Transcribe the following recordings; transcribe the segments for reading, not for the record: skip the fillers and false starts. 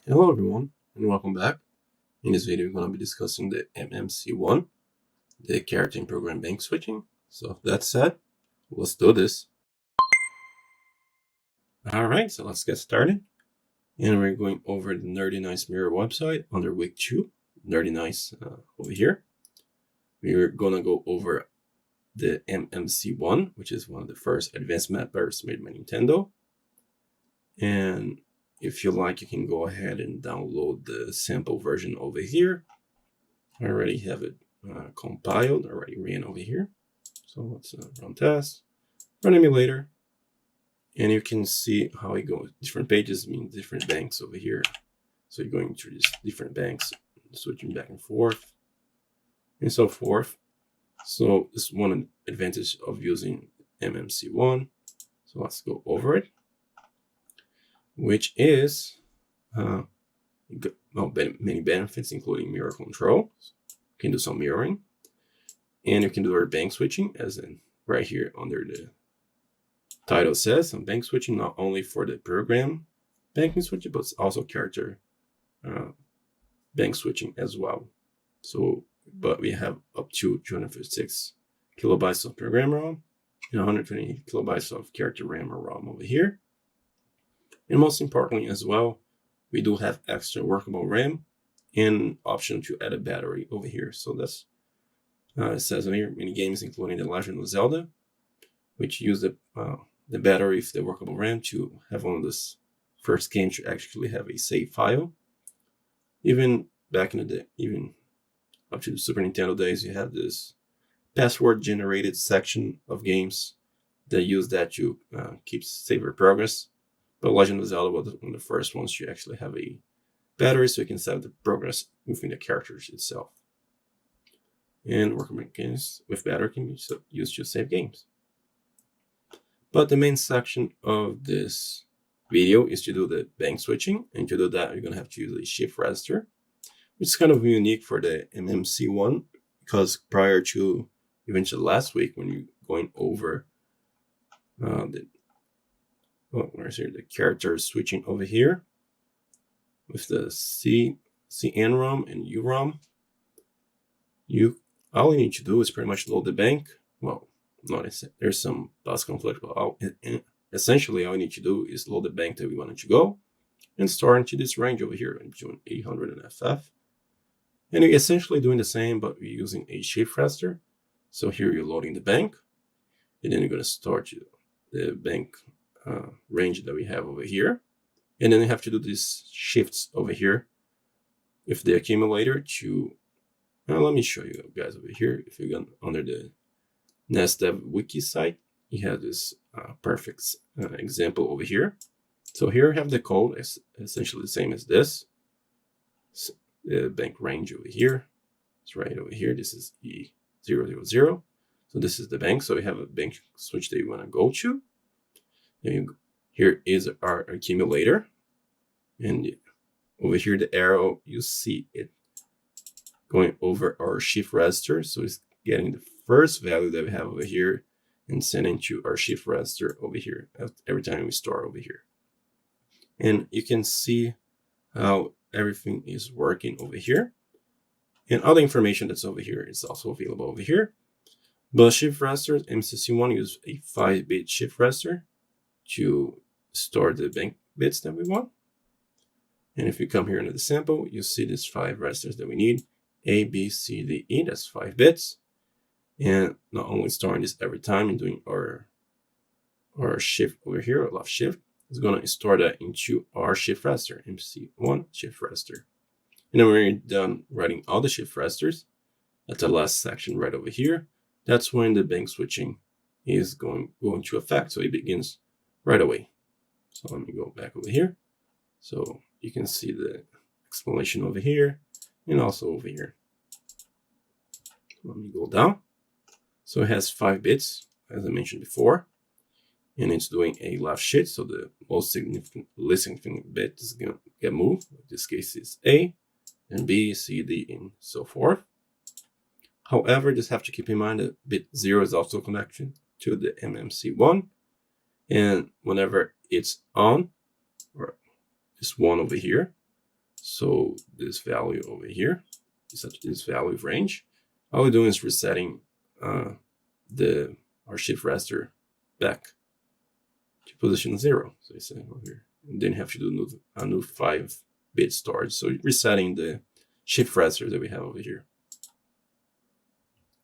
Hello everyone and welcome back. In this video we're going to be discussing the MMC1, the character and program bank switching. So that said, let's do this. Alright, so let's get started. And we're going over the Nerdy Nice Mirror website under week 2, Nerdy Nice over here. We're going to go over the MMC1, which is one of the first advanced mappers made by Nintendo. And if you like, you can go ahead and download the sample version over here. I already have it compiled, already ran over here. So let's run test, run emulator, and you can see how it goes. Different pages mean different banks over here. So you're going through these different banks, switching back and forth, and so forth. So this is one advantage of using MMC1. So let's go over it, which is many benefits, including mirror control. You can do some mirroring, and you can do our bank switching, as in right here under the title says, some bank switching, not only for the program banking switching, but also character bank switching as well. So, but we have up to 256 kilobytes of program ROM and 120 kilobytes of character RAM or ROM over here. And most importantly as well, we do have extra workable RAM and option to add a battery over here. So that's it says on here, many games including The Legend of Zelda, which use the battery of the workable RAM to have one of the first games to actually have a save file. Even back in the day, even up to the Super Nintendo days, you have this password generated section of games that use that to keep save your progress. But Legend of Zelda was one of the first ones to actually have a battery, so you can save the progress within the characters itself. And workable games with battery can be used to save games. But the main section of this video is to do the bank switching, and to do that you're going to have to use a shift register, which is kind of unique for the MMC1, because prior to eventually last week when you're going over where's here the character switching over here with the CN ROM and UROM, all you need to do is pretty much load the bank. Well, there's some bus conflict, but essentially all you need to do is load the bank that we wanted to go and store into this range over here in between 800 and FF. And you're essentially doing the same, but we're using a shift register. So here you're loading the bank, and then you're going to start the bank range that we have over here. And then you have to do these shifts over here with the accumulator to, let me show you guys over here. If you go under the NES Dev Wiki site, you have this perfect example over here. So here I have the code, it's essentially the same as this. So the bank range over here, it's right over here. This is E000. So this is the bank. So we have a bank switch that you want to go to. And here is our accumulator. And over here, the arrow, you see it going over our shift register. So it's getting the first value that we have over here and sending to our shift register over here every time we start over here. And you can see how everything is working over here. And all the information that's over here is also available over here. But shift registers, MMC1 use a 5-bit shift register to store the bank bits that we want. And if you come here into the sample, you see these 5 registers that we need: A, B, C, D, E. That's 5 bits. And not only storing this every time and doing our shift over here, our left shift, is going to store that into our shift register, MMC1 shift register. And then when we're done writing all the shift registers, at the last section right over here, that's when the bank switching is going to effect. So it begins right away. So let me go back over here. So you can see the explanation over here and also over here. Let me go down. So it has 5 bits, as I mentioned before, and it's doing a left shift. So the least significant bit is going to get moved. In this case, it's A, and B, C, D, and so forth. However, just have to keep in mind that bit 0 is also connected to the MMC1. And whenever it's on, or this one over here, So this value over here is set to this value of range. All we're doing is resetting our shift register back to position 0. So you say over here, and then have to do a new 5-bit storage. So resetting the shift register that we have over here.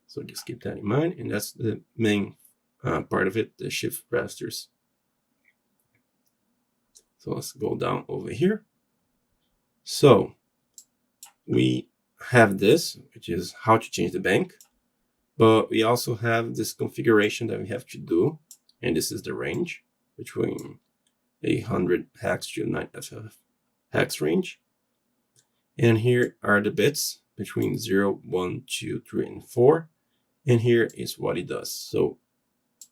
So just keep that in mind, and that's the main part of it, the shift registers. So let's go down over here. So we have this, which is how to change the bank, but we also have this configuration that we have to do, and this is the range between 100 hex to 9FF hex range. And here are the bits between 0, 1, 2, 3, and 4. And here is what it does. So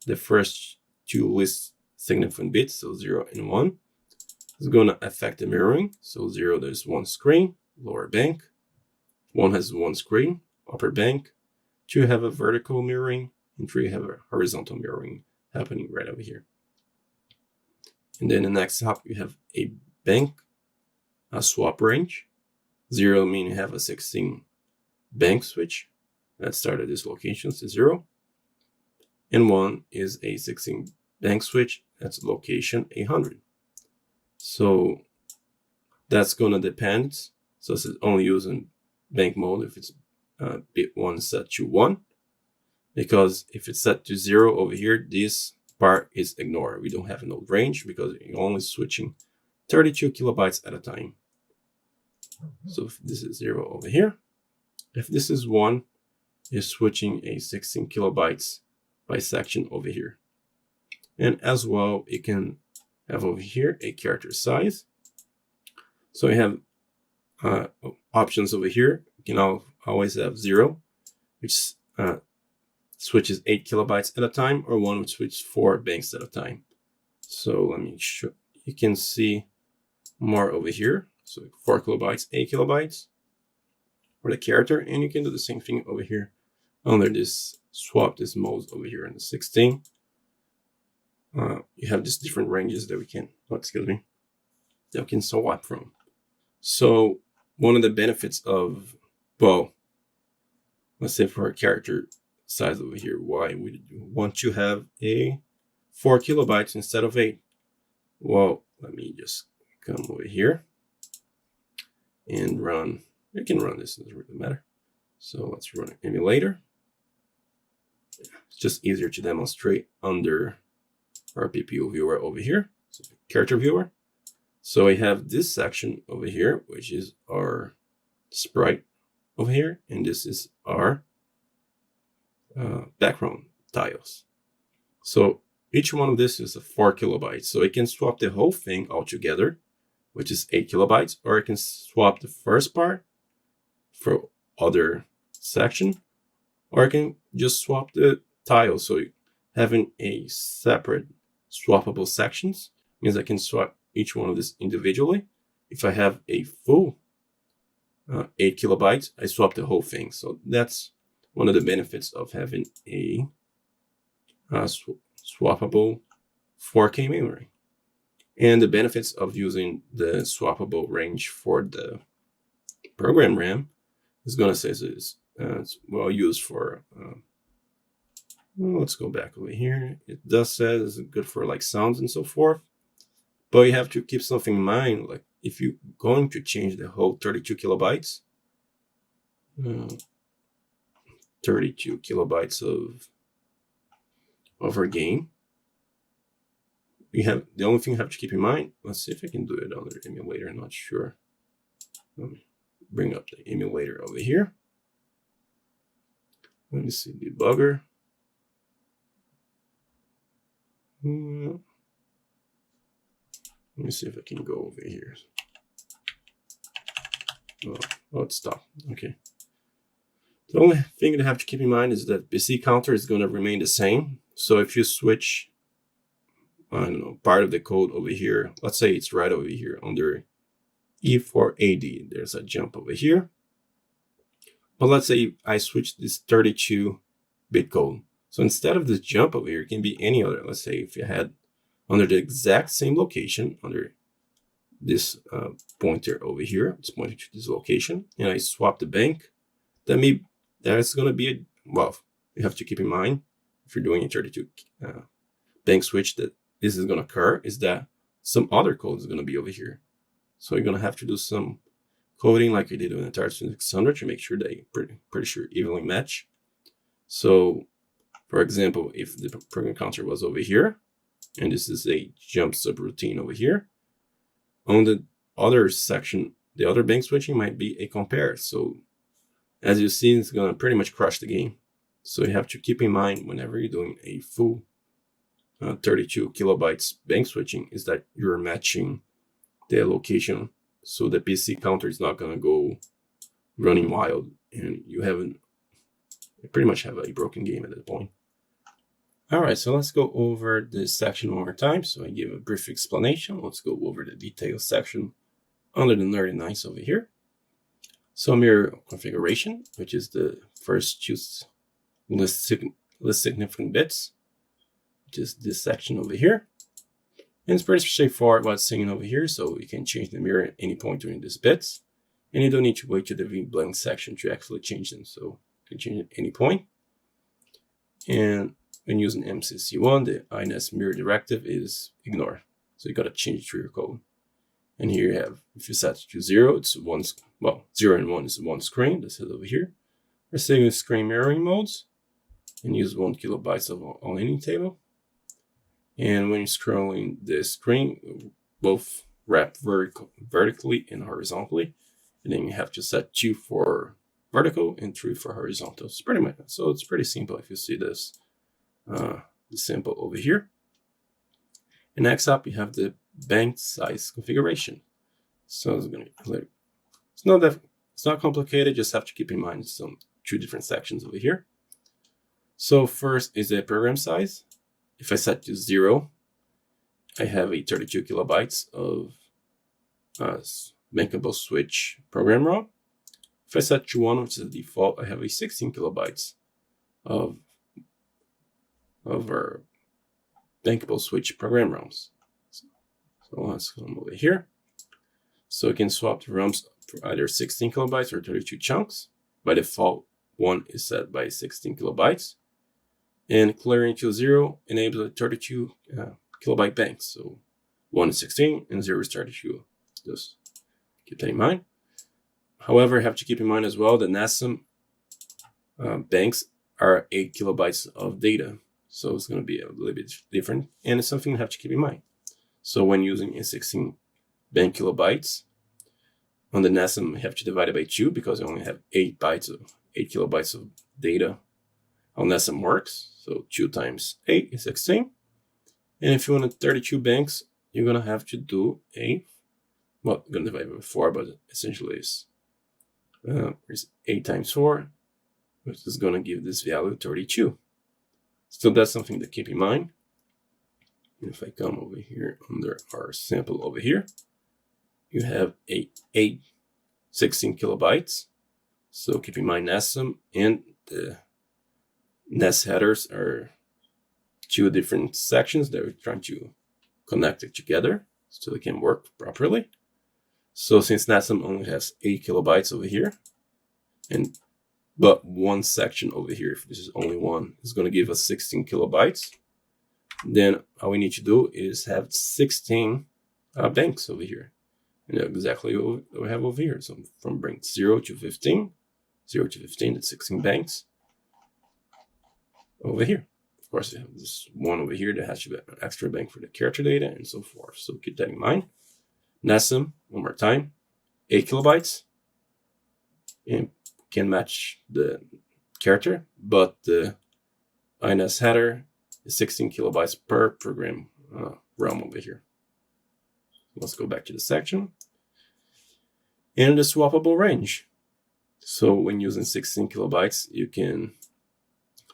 the first two least significant bits, so 0 and 1, is going to affect the mirroring. So 0, there's one screen, lower bank. 1 has one screen, upper bank. 2 have a vertical mirroring, and 3 have a horizontal mirroring happening right over here. And then the next hop, we have a bank, a swap range. 0 meaning you have a 16 bank switch that start at this location, so 0. And 1 is a 16 bank switch, that's location 100. So that's going to depend. So it's only using bank mode if it's bit 1 set to 1. Because if it's set to 0 over here, this part is ignored. We don't have no range because you're only switching 32 kilobytes at a time. So if this is 0 over here, if this is 1, you're switching a 16 kilobytes by section over here. And as well, you can have over here a character size. So you have options over here. You can always have 0, which switches 8 kilobytes at a time, or 1 which switches 4 banks at a time. So let me show. You can see more over here. So 4 kilobytes, 8 kilobytes for the character, and you can do the same thing over here under this swap, this mode over here in the 16. You have these different ranges that we can, that we can swap from. So one of the benefits of, well, let's say for a character size over here, why we want to have a 4 kilobytes instead of 8. Well, let me just come over here and run. You can run this, it doesn't really matter. So let's run an emulator. It's just easier to demonstrate under our PPU viewer over here. So character viewer. So we have this section over here, which is our sprite over here, and this is our background tiles. So each one of this is a 4 kilobytes. So it can swap the whole thing all together, which is 8 kilobytes, or it can swap the first part for other section, or I can just swap the tiles. So having a separate swappable sections means I can swap each one of this individually. If I have a full 8 kilobytes, I swap the whole thing. So that's one of the benefits of having a swappable 4K memory. And the benefits of using the swappable range for the program RAM is going to say it's well used for, let's go back over here. It does say it's good for like sounds and so forth. But you have to keep something in mind, like if you're going to change the whole 32 kilobytes, 32 kilobytes of our game, we have the only thing you have to keep in mind. Let's see if I can do it on the emulator. I'm not sure. Let me bring up the emulator over here. Let me see debugger. Let me see if I can go over here. Oh, it stopped. Okay. The only thing you have to keep in mind is that BC counter is going to remain the same. So if you switch, I don't know, part of the code over here, let's say it's right over here under E4AD, there's a jump over here. But let's say I switch this 32-bit code. So instead of this jump over here, it can be any other. Let's say if you had under the exact same location, under this pointer over here. It's pointing to this location, and I swap the bank. That's going to be well, you have to keep in mind if you're doing a 32 bank switch that this is going to occur is that some other code is going to be over here. So you're going to have to do some coding like you did in the 3600 to make sure they pretty sure evenly match. So for example, if the program counter was over here, and this is a jump subroutine over here, on the other section, the other bank switching might be a compare. So as you see, it's going to pretty much crush the game. So you have to keep in mind whenever you're doing a full 32 kilobytes bank switching is that you're matching the location. So the PC counter is not going to go running wild and you pretty much have a broken game at that point. All right, so let's go over this section one more time. So I give a brief explanation. Let's go over the details section under the nerdy nice over here. So mirror configuration, which is the first choose list significant bits, which is this section over here. And it's pretty straightforward what's saying over here. So you can change the mirror at any point during these bits. And you don't need to wait to the blank section to actually change them. So you can change it at any point. And when using MMC1, the NES mirror directive is ignore. So you got to change to your code. And here you have, if you set to 0, it's 1, well, 0 and 1 is one screen. This is over here. We're saving screen mirroring modes and use 1 kilobytes on any table. And when you're scrolling the screen, both wrap vertically and horizontally. And then you have to set 2 for vertical and 3 for horizontal. It's pretty much, so it's pretty simple if you see this. The sample over here. And next up, you have the bank size configuration. So it's not complicated. Just have to keep in mind some 2 different sections over here. So first is the program size. If I set to 0, I have a 32 kilobytes of bankable switch program ROM. If I set to 1, which is the default, I have a 16 kilobytes of our bankable switch program ROMs. So let's come over here. So you can swap the ROMs for either 16 kilobytes or 32 chunks. By default, 1 is set by 16 kilobytes. And clearing to 0 enables a 32 kilobyte bank. So 1 is 16 and 0 is 32. Just keep that in mind. However, you have to keep in mind as well that NESM banks are 8 kilobytes of data. So it's going to be a little bit different. And it's something you have to keep in mind. So when using a 16 bank kilobytes, on the NESM, you have to divide it by 2 because you only have 8 kilobytes of data on NESM works. So 2 times 8 is 16. And if you want 32 banks, you're going to have to do you're going to divide by 4, but essentially it's 8 times 4, which is going to give this value 32. So that's something to keep in mind. And if I come over here under our sample over here, you have 16 kilobytes. So keep in mind NESM and the NES headers are 2 different sections that we're trying to connect it together so they can work properly. So since NESM only has 8 kilobytes over here, but 1 section over here, if this is only 1, is going to give us 16 kilobytes. Then all we need to do is have 16 banks over here. And that's exactly what we have over here. So from bank 0 to 15, that's 16 banks over here. Of course, you have this one over here that has to be an extra bank for the character data and so forth. So keep that in mind. NESM, one more time, 8 kilobytes. And can match the character, but the NES header is 16 kilobytes per program ROM over here. Let's go back to the section. And the swappable range. So when using 16 kilobytes, you can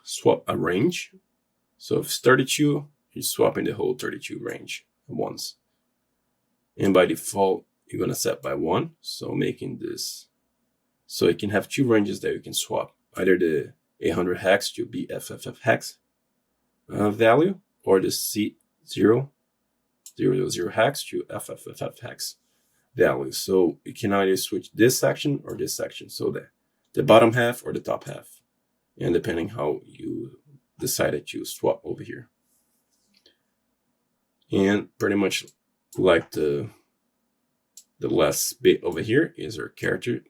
swap a range. So if it's 32, you're swapping the whole 32 range at once. And by default, you're going to set by 1. So making this, so you can have 2 ranges that you can swap. Either the 800 hex to BFFF hex value, or the C000 hex to FFFF hex. values. So you can either switch this section or this section. So the bottom half or the top half. And depending how you decided to swap over here. And pretty much like the last bit over here is our character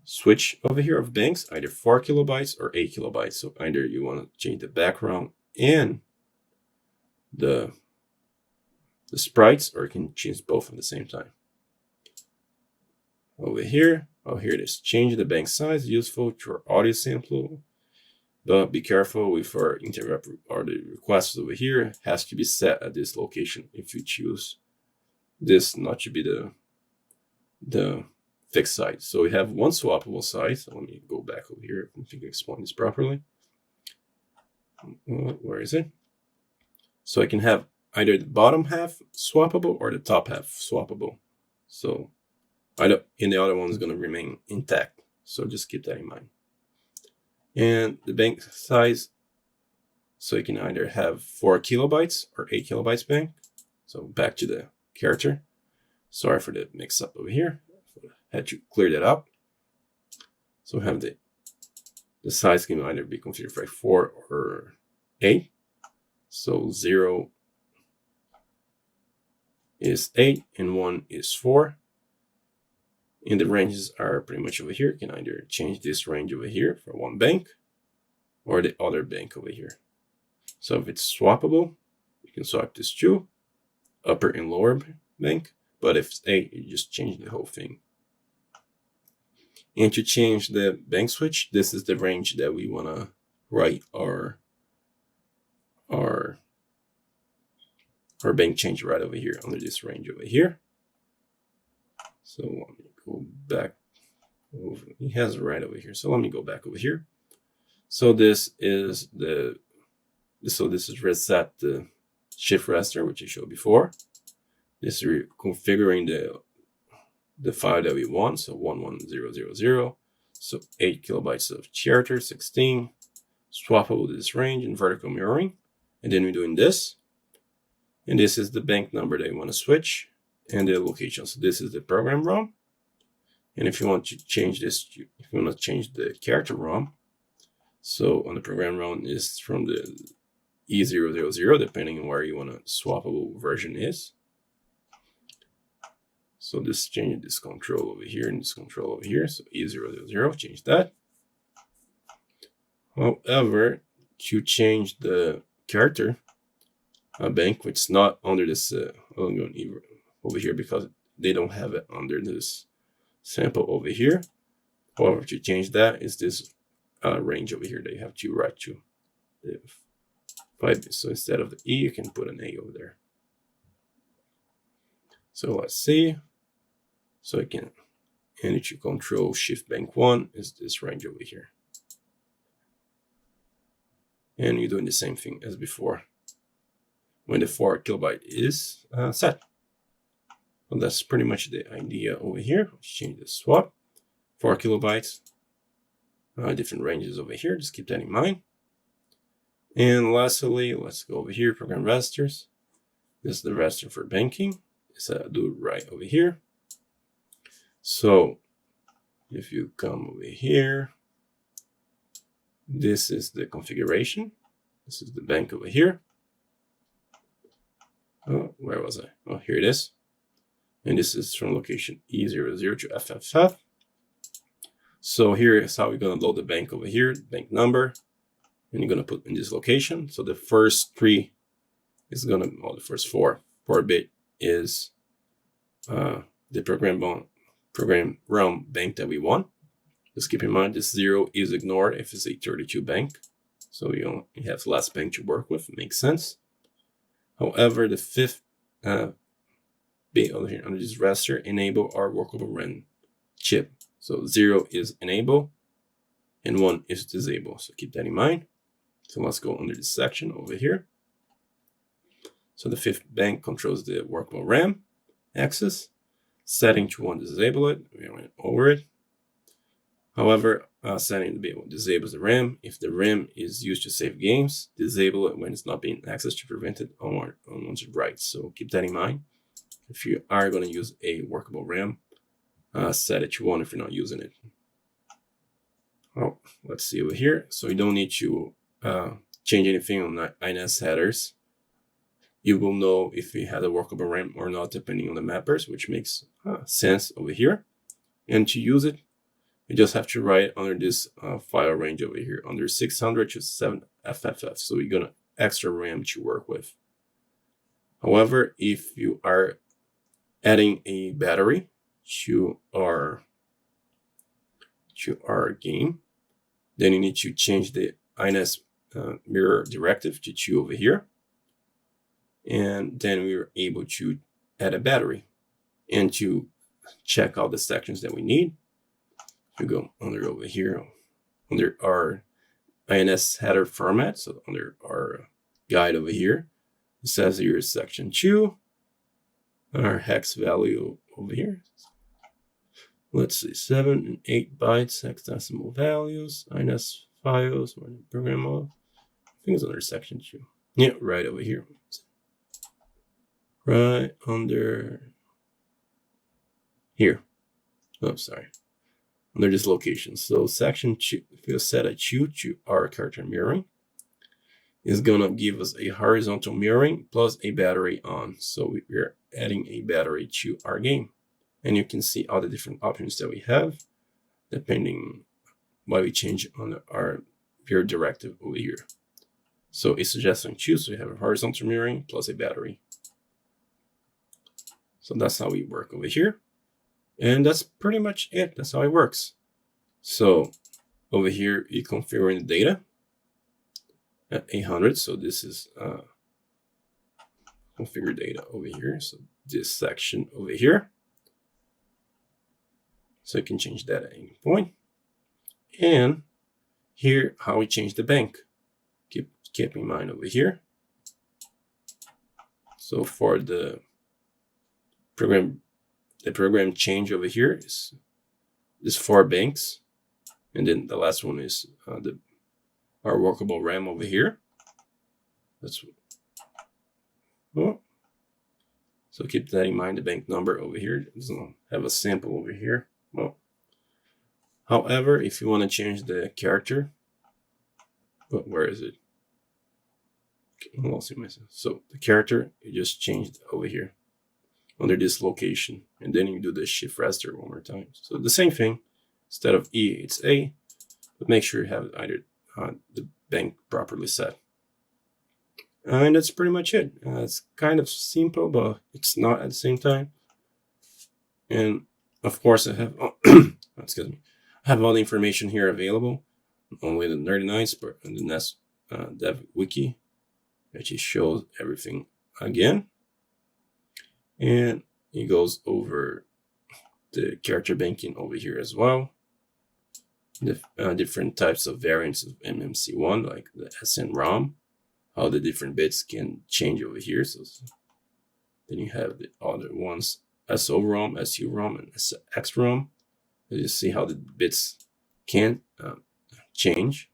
switch over here of banks, either 4 kilobytes or 8 kilobytes. So either you want to change the background and the sprites, or you can change both at the same time. Over here, here it is. Change the bank size, useful to our audio sample. But be careful with our interrupt or the requests over here. It has to be set at this location if you choose this not to be the fixed size. So we have one swappable size. So let me go back over here if I can explain this properly. Where is it? So I can have either the bottom half swappable or the top half swappable. So and the other one is going to remain intact. So just keep that in mind. And the bank size, so you can either have 4 kilobytes or 8 kilobytes bank. So back to the character. Sorry for the mix up over here. I had to clear that up. So we have the size can either be configured for 4 or 8. So 0 is 8 and 1 is 4. And the ranges are pretty much over here. You can either change this range over here for one bank or the other bank over here. So if it's swappable, you can swap this to upper and lower bank. But if it's 8, you just change the whole thing. And to change the bank switch, this is the range that we want to write our bank change right over here under this range over here. So let me go back over. He has it right over here. So let me go back over here. So this is reset the shift register, which I showed before. This is configuring the file that we want. So 11000. So 8 kilobytes of character, 16, swappable to this range and vertical mirroring. And then we're doing this. And this is the bank number that you want to switch and the location. So this is the program ROM. And if you want to change this, if you want to change the character ROM, so on the program ROM is from the E000, depending on where you want a swappable version is. So this change this control over here and this control over here. So E000, change that. However, to change the character bank, which is not under this over here because they don't have it under this sample over here. However, to change that is this range over here that you have to write to. So instead of the E, you can put an A over there. So let's see. So I can energy control shift bank 1 is this range over here. And you're doing the same thing as before when the 4 kilobyte is set. Well, that's pretty much the idea over here. Let's change the swap. 4 kilobytes, different ranges over here. Just keep that in mind. And lastly, let's go over here, program registers. This is the register for banking. It's do right over here. So if you come over here, this is the configuration. This is the bank over here. Oh, where was I? Oh, here it is. And this is from location E00 to FFF. So here is how we're going to load the bank over here, bank number, and you're going to put in this location. So the first 3 is going to, well, the first 4 bit is the program ROM bank that we want. Just keep in mind this 0 is ignored if it's a 32 bank. So you have less bank to work with, makes sense. However, the 5th bit over here under this register, enable our workable RAM chip. So 0 is enable and 1 is disable. So keep that in mind. So let's go under this section over here. So the 5th bank controls the workable RAM access. Setting to 1 disable it. We went over it. However, setting to be able to disable the RAM. If the RAM is used to save games, disable it when it's not being accessed to prevent it on one's writes. So keep that in mind. if you are going to use a workable RAM, set it to 1 if you're not using it. Oh, let's see over here. So you don't need to change anything on the NES headers. You will know if you had a workable RAM or not depending on the mappers, which makes sense over here. And to use it, you just have to write under this file range over here, under 600 to 7FFF. So you're gonna extra RAM to work with. However, if you are adding a battery to our game, then you need to change the NES mirror directive to 2 over here. And then we are able to add a battery. And to check all the sections that we need, we go under over here, under our NES header format. So under our guide over here, it says here is section 2, our hex value over here. Let's see, 7 and 8 bytes, hexadecimal values, NES files, or program mode. I think it's under section 2. Yeah, right over here. Right under here. Oh, sorry. Under this location. So section 2, if we set a 2 to our character mirroring, is gonna give us a horizontal mirroring plus a battery on. So we're adding a battery to our game. And you can see all the different options that we have, depending what we change on our mirror directive over here. So it's suggesting 2, so we have a horizontal mirroring plus a battery. So that's how we work over here. And that's pretty much it. That's how it works. So over here, you configure the data at 800. So this is configure data over here. So this section over here. So you can change that at any point. And here, how we change the bank. Keep in mind over here. So for the program change over here is 4 banks, and then the last one is our workable RAM over here. That's so keep that in mind. The bank number over here doesn't have a sample over here. Well, however, if you want to change the character, where is it? I lost it myself. So the character, you just changed over here under this location, and then you do the shift raster one more time. So the same thing, instead of E, it's A, but make sure you have either the bank properly set. And that's pretty much it. It's kind of simple, but it's not at the same time. And of course, I have excuse me, I have all the information here available on the Nerdy Nights and the NES Dev Wiki, which shows everything again. And it goes over the character banking over here as well. The different types of variants of MMC1, like the SN-ROM, how the different bits can change over here. So then you have the other ones, SO-ROM, SU-ROM, and X-ROM. You see how the bits can change.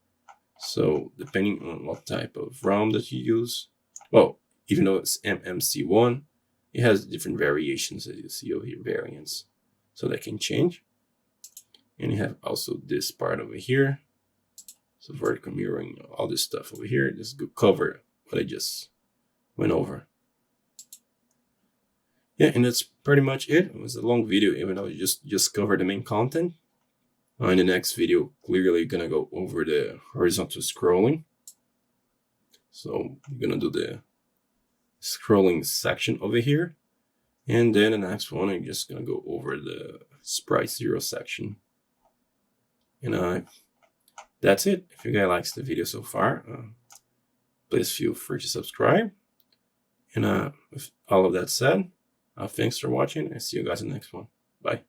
So depending on what type of ROM that you use, well, even though it's MMC1, it has different variations, as you see over here, variants. So that can change. And you have also this part over here. So vertical mirroring, all this stuff over here. This could cover what I just went over. Yeah, and that's pretty much it. It was a long video, even though you just covered the main content. In the next video, clearly gonna go over the horizontal scrolling. So I'm gonna do the scrolling section over here. And then the next one, I'm just gonna go over the sprite 0 section. And that's it. If you guys liked the video so far, please feel free to subscribe. And with all of that said, thanks for watching, and see you guys in the next one. Bye.